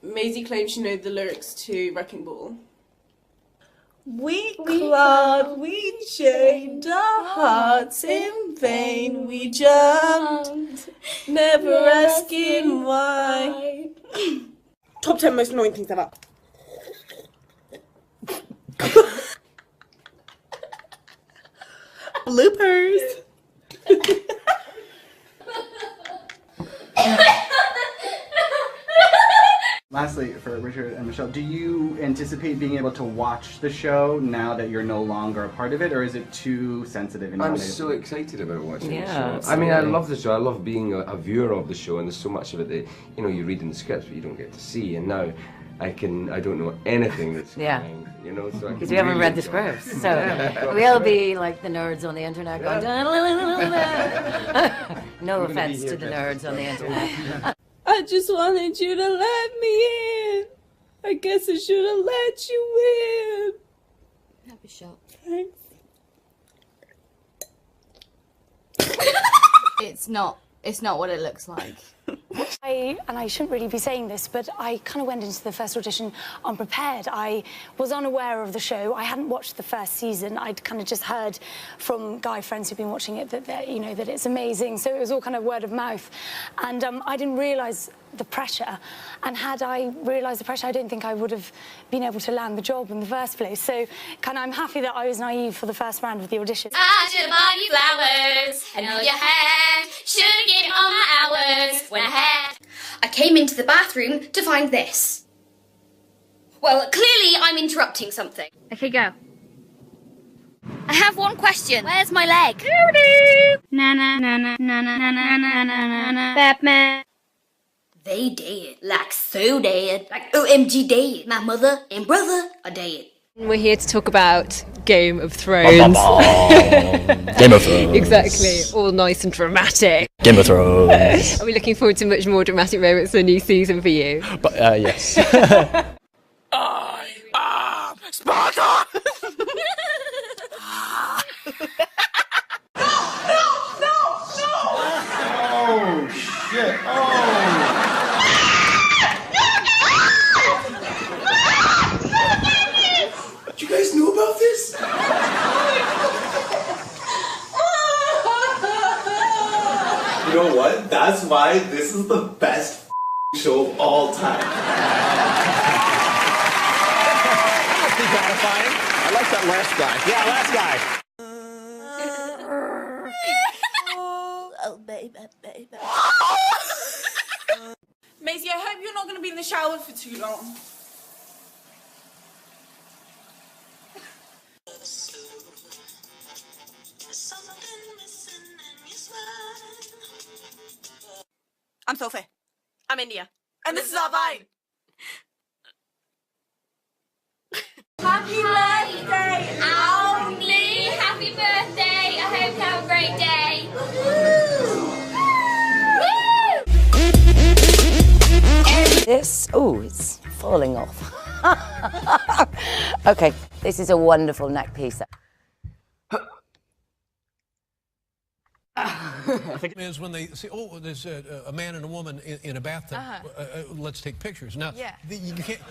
Maisie claims she knows the lyrics to Wrecking Ball. We clawed, we chained our hearts in vain, we jumped, never asking why. Top 10 most annoying things ever. Bloopers. Lastly, for Richard and Michelle, do you anticipate being able to watch the show now that you're no longer a part of it, or is it too sensitive? I'm so excited about watching the show. Absolutely. I mean, I love the show. I love being a viewer of the show, and there's so much of it that, you know, you read in the scripts, but you don't get to see. And now, I don't know anything that's coming, you know, so because we haven't read the scripts, so we'll be like the nerds on the internet going, no offense to the nerds on the internet. I just wanted you to let me in. I guess I should have let you in. Have a shot. Thanks. It's not what it looks like. I shouldn't really be saying this, but I kind of went into the first audition unprepared. I was unaware of the show. I hadn't watched the first season. I'd kind of just heard from guy friends who'd been watching it that you know, that it's amazing. So it was all kind of word of mouth, and I didn't realise the pressure. And had I realised the pressure, I don't think I would have been able to land the job in the first place. So kind of, I'm happy that I was naive for the first round of the audition. I should have bought you flowers, and all you had. Should have given all my hours when I had. I came into the bathroom to find this. Well, clearly I'm interrupting something. Okay, go. I have one question. Where's my leg? Na na na na na na na na na na na. Batman. They dead. Like so dead. Like OMG dead. My mother and brother are dead. We're here to talk about Game of Thrones. Game of Thrones. Exactly, all nice and dramatic. Game of Thrones. Are we looking forward to much more dramatic moments in the new season for you? But yes. I am Sparta! No! Oh, shit. Oh. You guys knew about this? You know what? That's why this is the best show of all time. Must be gratifying. I like that last guy. Yeah, last guy. Oh, baby. Maisie, I hope you're not going to be in the shower for too long. I'm Sophie. I'm India. And this is our Vine. Happy birthday, Alnie! Happy birthday! I hope you have a great day. Woo! This, it's falling off. Okay, this is a wonderful neck piece. I think is when they say, oh, there's a man and a woman in a bathtub. Let's take pictures. Now, you can't.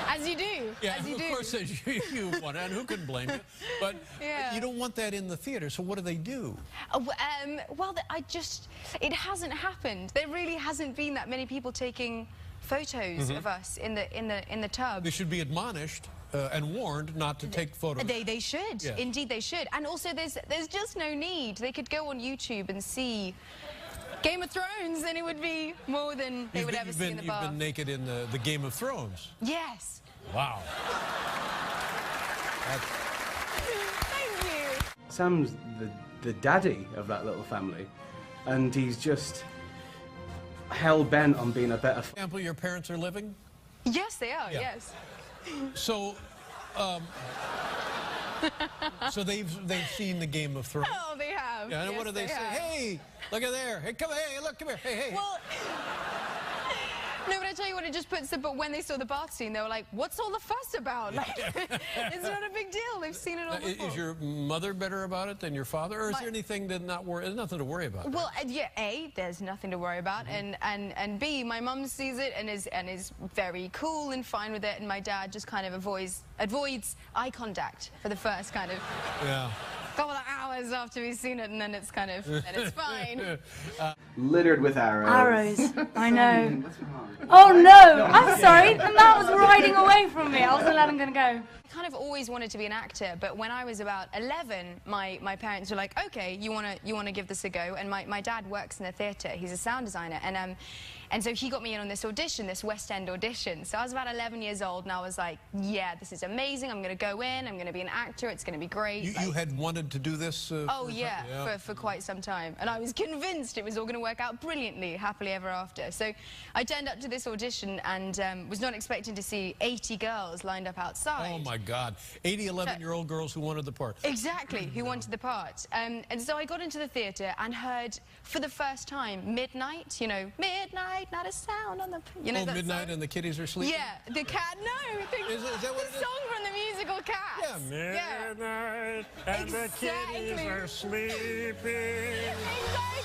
As you do. Yeah, as you of do. course you want it, and who can blame you? But you don't want that in the theater, so what do? Well, it hasn't happened. There really hasn't been that many people taking photos of us in the tub. They should be admonished and warned not to take photos. They should. Yeah. Indeed, they should. And also, there's just no need. They could go on YouTube and see Game of Thrones, and it would be more than they would ever see in the bath. You've been naked in the Game of Thrones. Yes. Wow. Thank you. Sam's the daddy of that little family, and he's just hell-bent on being a better... For example, your parents are living? Yes, they are, yes. So, so they've seen the Game of Thrones. Oh, they have. Yeah, and yes, what do they say? Have. Hey, look at there. Hey, come here. Hey, look, come here. Hey, hey. Well, No, but I tell you what, it just puts the... But when they saw the bath scene, they were like, what's all the fuss about? Like, it's not a big deal. They've seen it all before. Is your mother better about it than your father? Or is there anything to not worry... There's nothing to worry about? Well, yeah, A, there's nothing to worry about. And B, my mum sees it and is very cool and fine with it. And my dad just kind of avoids eye contact for the first kind of... Yeah. Couple of hours after we've seen it, and then it's kind of, and it's fine. Littered with arrows. Arrows, I know. Oh no, I'm sorry, the man was riding away from me. I wasn't letting him go. I kind of always wanted to be an actor, but when I was about 11, my parents were like, okay, you wanna give this a go, and my dad works in a theatre. He's a sound designer, and so he got me in on this audition, this West End audition. So I was about 11 years old, and I was like, yeah, this is amazing. I'm gonna go in. I'm gonna be an actor. It's gonna be great. You had wanted to do this? Oh yeah, for quite some time, and I was convinced it was all gonna work out brilliantly, happily ever after. So I turned up to this audition and was not expecting to see 80 girls lined up outside. Oh my God, 80 11-year-old girls who wanted the part. Exactly, who wanted the part. And so I got into the theatre and heard for the first time Midnight, you know, midnight, not a sound on the... You know, Midnight song? and the kitties are sleeping? Yeah, the cat, no. Is that what it is? The song from the musical Cats. Yeah, midnight and the kitties are sleeping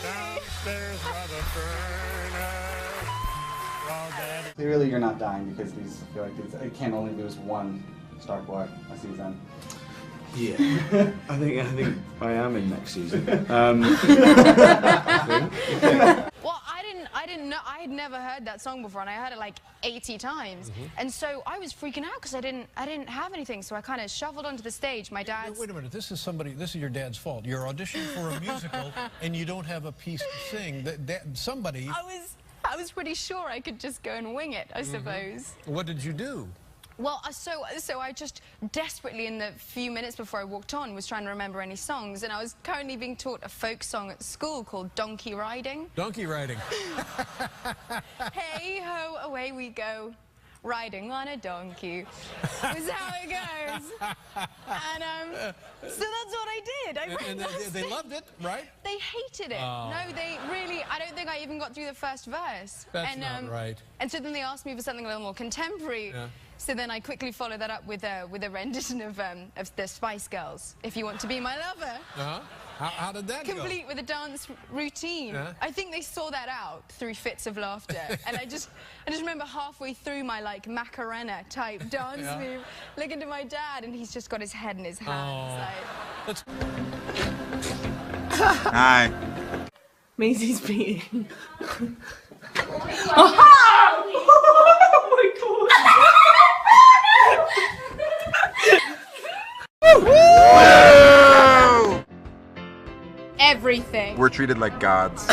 downstairs by the furnace. Clearly you're not dying because these, I feel like it can't only lose one Star Boy a season. Yeah, I think I am in next season. Well, I didn't know. I had never heard that song before, and I heard it like 80 times. And so I was freaking out because I didn't have anything. So I kind of shuffled onto the stage. My dad's... Wait a minute. This is your dad's fault. You're auditioning for a musical, and you don't have a piece to sing. Somebody... I was pretty sure I could just go and wing it, I suppose. What did you do? Well, so I just desperately, in the few minutes before I walked on, was trying to remember any songs, and I was currently being taught a folk song at school called Donkey Riding. Donkey riding. Hey ho, away we go, riding on a donkey. Was how it goes. And so that's what I did. And they loved it, right? They hated it. Oh. No, they really. I don't think I even got through the first verse. That's not right. And so then they asked me for something a little more contemporary. Yeah. So then I quickly followed that up with a rendition of the Spice Girls, If You Want to Be My Lover. Uh-huh. How did that go? Complete with a dance routine. Yeah. I think they saw that out through fits of laughter. And I just remember halfway through my like Macarena type dance move, looking to my dad, and he's just got his head in his hands. Like... Hi. Maisie's beating. Everything. We're treated like gods.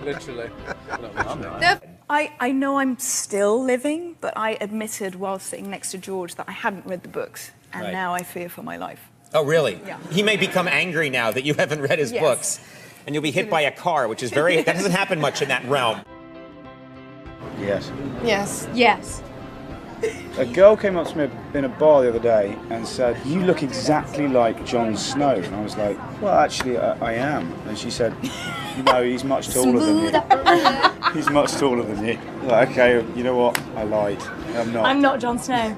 Literally. I know I'm still living, but I admitted while sitting next to George that I hadn't read the books, and Right. now I fear for my life. Oh, really? Yeah. He may become angry now that you haven't read his Yes. books. And you'll be hit by a car, which is that doesn't happen much in that realm. Yes. Yes. Yes. A girl came up to me in a bar the other day and said, "You look exactly like Jon Snow." And I was like, "Well, actually, I am." And she said, "No, he's much taller than you. He's much taller than you." Like, okay, you know what? I lied. I'm not. I'm not Jon Snow.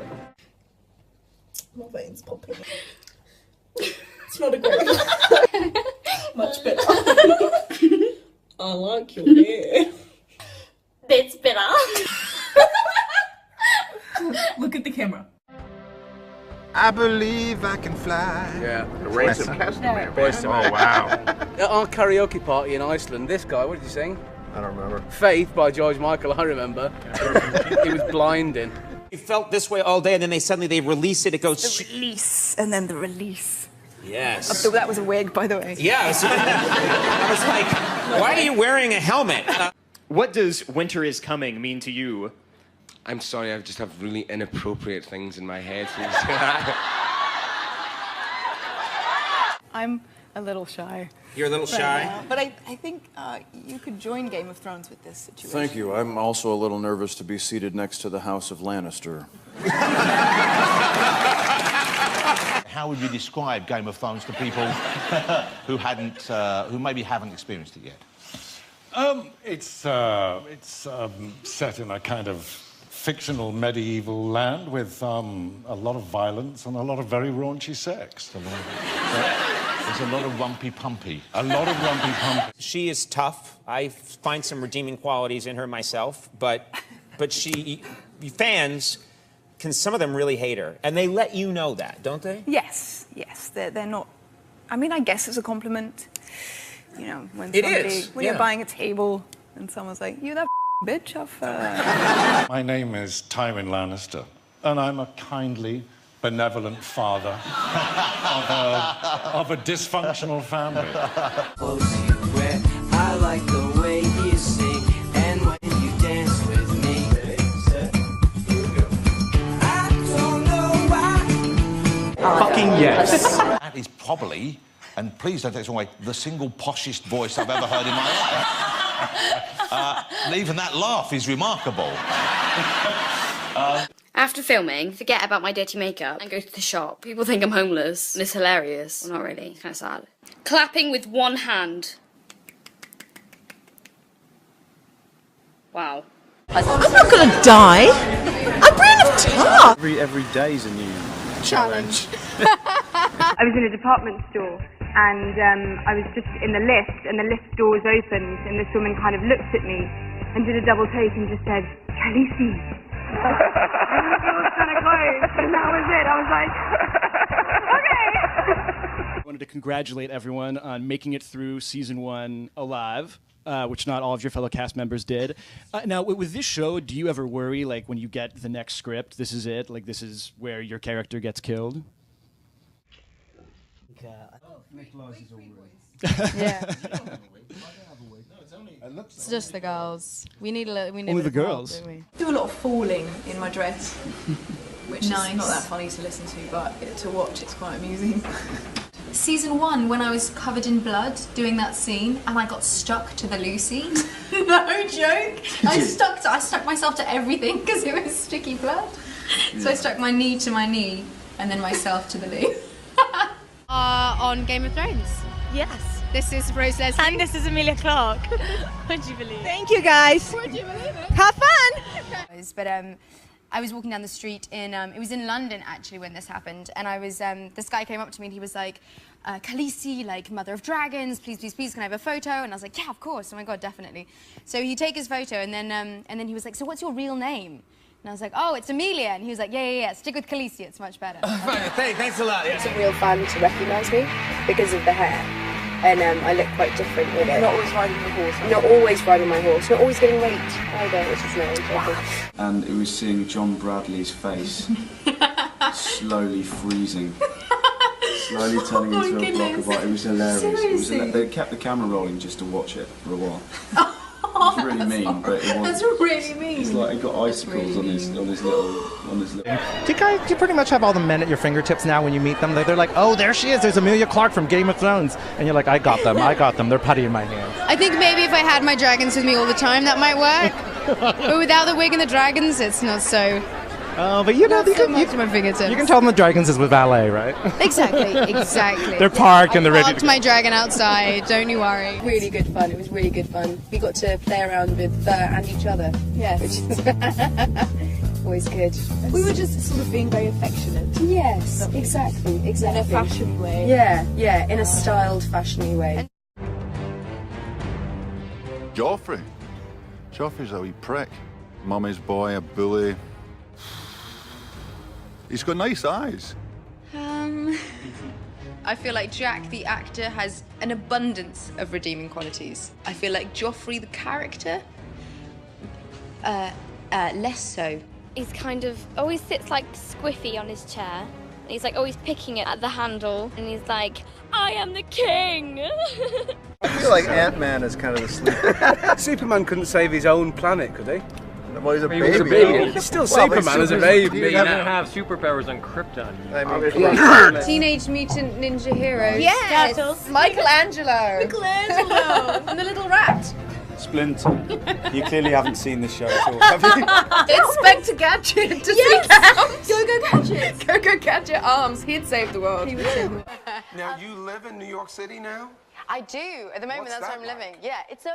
My veins popping. It's not a great. Much better. I like your hair. It's better. Look at the camera. I believe I can fly. Yeah, the race of Castamere. Oh, wow. At our karaoke party in Iceland, this guy, what did you sing? I don't remember. Faith by George Michael, I remember. He was blinding. You felt this way all day, and then they release it. It goes. The release, and then the release. Yes. Oh, that was a wig, by the way. Yeah. I was like, why are you wearing a helmet? What does "Winter is Coming" mean to you? I'm sorry, I just have really inappropriate things in my head. I'm a little shy. You're a little shy? now, but I think you could join Game of Thrones with this situation. Thank you. I'm also a little nervous to be seated next to the House of Lannister. How would you describe Game of Thrones to people who maybe haven't experienced it yet? It's set in a kind of fictional medieval land with a lot of violence and a lot of very raunchy sex. There's a lot of rumpy-pumpy. A lot of rumpy-pumpy. She is tough. I find some redeeming qualities in her myself, but fans some of them really hate her, and they let you know that, don't they? Yes, yes. They're not. I mean, I guess it's a compliment. You know, when you're buying a table and someone's like, "You that bitch off." My name is Tywin Lannister, and I'm a kindly, benevolent father of a dysfunctional family. I like the way you sing and when you dance with me. I don't know why. Fucking yes. That is probably, and please don't take this away, the single poshest voice I've ever heard in my life. And even that laugh is remarkable. After filming, forget about my dirty makeup and go to the shop. People think I'm homeless, and it's hilarious. Well, not really, it's kind of sad. Clapping with one hand. Wow. I'm not gonna die. I'm brand of tough. Every day's a new challenge. I was in a department store and I was just in the lift and the lift doors opened and this woman kind of looked at me and did a double take and just said, "Khaleesi." I was kind of close and that was it. I was like, okay. I wanted to congratulate everyone on making it through season 1 alive. Which not all of your fellow cast members did. Now, with this show, do you ever worry, like, when you get the next script, this is it? Like, this is where your character gets killed? Yeah. It's just the girls. We need Only the girls. Help, don't we? Do a lot of falling in my dress, which is Nice. not that funny to listen to, but to watch it's quite amusing. Season 1, when I was covered in blood doing that scene and I got stuck to the Lucy. No joke. I stuck myself to everything because it was sticky blood. So I stuck my knee to my knee and then myself to the Lou. On Game of Thrones. Yes. This is Rose Leslie. And this is Emilia Clarke. Would you believe it? Thank you, guys. Would you believe it? Have fun. But I was walking down the street in, it was in London actually when this happened, and I was, this guy came up to me and he was like, "Khaleesi, like mother of dragons, please, please, please, can I have a photo?" And I was like, "Yeah, of course, oh my God, definitely." So he'd take his photo and then he was like, "So what's your real name?" And I was like, "Oh, it's Emilia." And he was like, yeah, stick with Khaleesi, it's much better. Thanks a lot. Yeah. It's a real fun to recognise me because of the hair. And I look quite different with it. Not always riding the horse. Not always riding my horse. Not always getting raped either, which is nice. And it was seeing John Bradley's face slowly freezing. Slowly turning into a block of art. It was hilarious. They kept the camera rolling just to watch it for a while. It was really mean, but it was. That's really mean. It's like he got icicles on his little. Do you pretty much have all the men at your fingertips now when you meet them? They're like, "Oh, there she is. There's Emilia Clarke from Game of Thrones," and you're like, "I got them. They're putty in my hand." I think maybe if I had my dragons with me all the time, that might work. But without the wig and the dragons, it's not so. Oh, but you know, you can tell them the dragons is with valet, right? Exactly. They're parked and they're ready. Parked my dragon outside. Don't you worry. Really good fun. It was really good fun. We got to play around with and each other. Yes. Which is always good. We were just sort of being very affectionate. Yes, exactly. In a fashiony way. Yeah, in a styled, fashiony way. Joffrey's a wee prick. Mummy's boy, a bully. He's got nice eyes. I feel like Jack, the actor, has an abundance of redeeming qualities. I feel like Joffrey, the character, less so. He's kind of always sits like squiffy on his chair. And he's like always picking it at the handle. And he's like, "I am the king." I feel like Ant-Man is kind of the sleeper. Superman couldn't save his own planet, could he? Well, he's a baby. He's still Superman as a baby. He doesn't have superpowers on Krypton. I mean, Teenage Mutant Ninja Heroes. Yes! Michelangelo! And the little rat. Splinter. You clearly haven't seen this show at all, have you? Inspector Gadget to Yes! Go Gadget! Go Gadget arms, he'd save the world. He would save the world. Now, you live in New York City now? I do. At the moment, that's where I'm living. Yeah, it's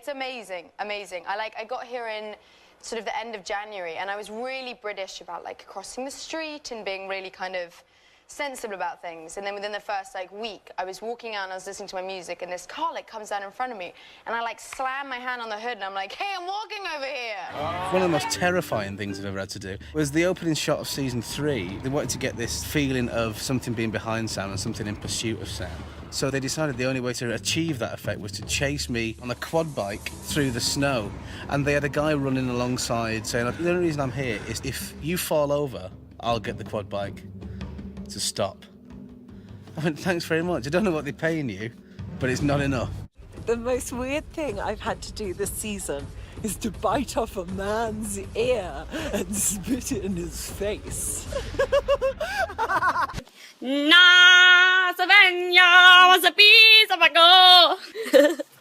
amazing, amazing. I got here in sort of the end of January, and I was really British about like crossing the street and being really kind of sensible about things. And then within the first like week, I was walking out and I was listening to my music, and this car like comes down in front of me, and I like slam my hand on the hood, and I'm like, hey, I'm walking over here. One of the most terrifying things I've ever had to do was the opening shot of season 3. They wanted to get this feeling of something being behind Sam and something in pursuit of Sam. So they decided the only way to achieve that effect was to chase me on a quad bike through the snow. And they had a guy running alongside saying, the only reason I'm here is if you fall over, I'll get the quad bike to stop. I went, thanks very much. I don't know what they're paying you, but it's not enough. The most weird thing I've had to do this season is to bite off a man's ear and spit it in his face. Na Savannah was a piece of a go.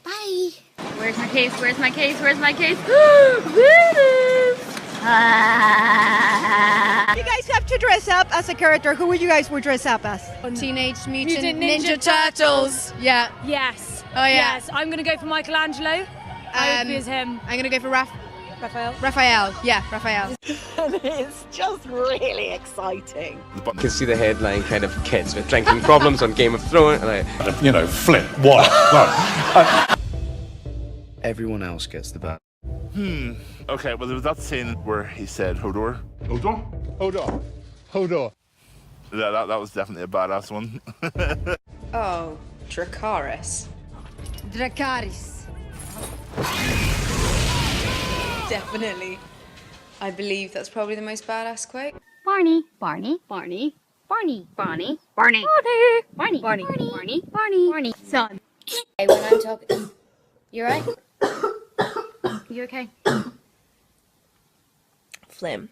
Bye. Where's my case? Where's my case? Where's my case? You guys have to dress up as a character. Who would you guys would dress up as? Teenage Mutant Ninja Turtles. Yeah. Yes. Oh yeah. Yes. I'm gonna go for Michelangelo. I would be as him. I'm gonna go for Raphael. Raphael. Yeah, Raphael. And it's just really exciting. You can see the headline kind of kids with drinking problems on Game of Thrones. And You know, flip, what? No. Everyone else gets the bad. Okay, well, there was that scene where he said Hodor. Hodor? Hodor. Hodor. That was definitely a badass one. Oh, Dracarys. Dracarys. Definitely. I believe that's probably the most badass quote. Barney, Barney, Barney, Barney, Barney, Barney, Barney, Barney, Barney, Barney, Barney, Barney, son. Hey, when I'm talking, you right? You okay? Phlegm.